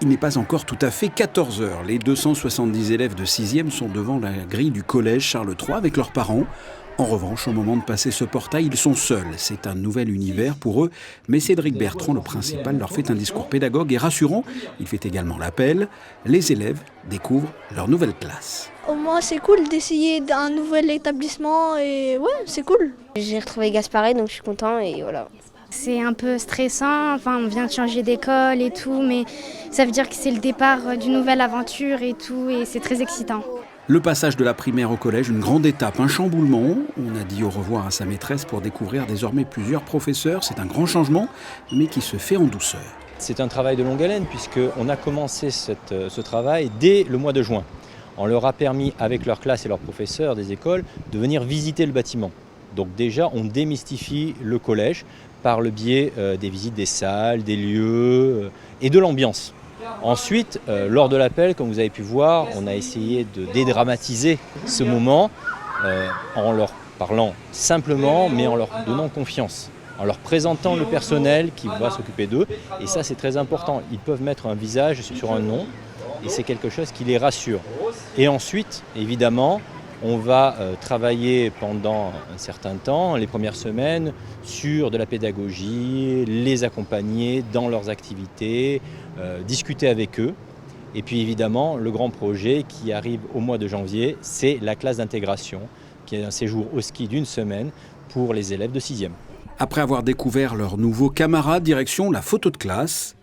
Il n'est pas encore tout à fait 14 heures. Les 270 élèves de 6e sont devant la grille du collège Charles III avec leurs parents. En revanche, au moment de passer ce portail, ils sont seuls. C'est un nouvel univers pour eux. Mais Cédric Bertrand, le principal, leur fait un discours pédagogue et rassurant. Il fait également l'appel. Les élèves découvrent leur nouvelle classe. Au moins, c'est cool d'essayer un nouvel établissement et ouais, c'est cool. J'ai retrouvé Gasparet, donc je suis content et voilà. C'est un peu stressant, on vient de changer d'école et tout, mais ça veut dire que c'est le départ d'une nouvelle aventure et tout, et c'est très excitant. Le passage de la primaire au collège, une grande étape, un chamboulement. On a dit au revoir à sa maîtresse pour découvrir désormais plusieurs professeurs. C'est un grand changement, mais qui se fait en douceur. C'est un travail de longue haleine puisqu'on a commencé ce travail dès le mois de juin. On leur a permis, avec leur classe et leurs professeurs des écoles, de venir visiter le bâtiment. Donc déjà, on démystifie le collège par le biais des visites des salles, des lieux et de l'ambiance. Ensuite, lors de l'appel, comme vous avez pu voir, on a essayé de dédramatiser ce moment en leur parlant simplement, mais en leur donnant confiance, en leur présentant le personnel qui va s'occuper d'eux. Et ça, c'est très important. Ils peuvent mettre un visage sur un nom et c'est quelque chose qui les rassure. Et ensuite, évidemment, on va travailler pendant un certain temps, les premières semaines, sur de la pédagogie, les accompagner dans leurs activités, discuter avec eux. Et puis évidemment, le grand projet qui arrive au mois de janvier, c'est la classe d'intégration, qui est un séjour au ski d'une semaine pour les élèves de 6e. Après avoir découvert leurs nouveaux camarades, direction la photo de classe.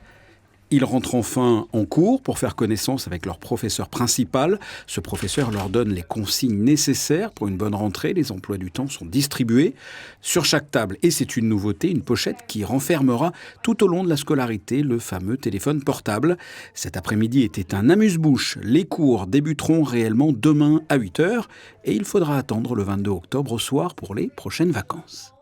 Ils rentrent enfin en cours pour faire connaissance avec leur professeur principal. Ce professeur leur donne les consignes nécessaires pour une bonne rentrée. Les emplois du temps sont distribués. Sur chaque table, et c'est une nouveauté, une pochette qui renfermera tout au long de la scolarité le fameux téléphone portable. Cet après-midi était un amuse-bouche. Les cours débuteront réellement demain à 8h et il faudra attendre le 22 octobre au soir pour les prochaines vacances.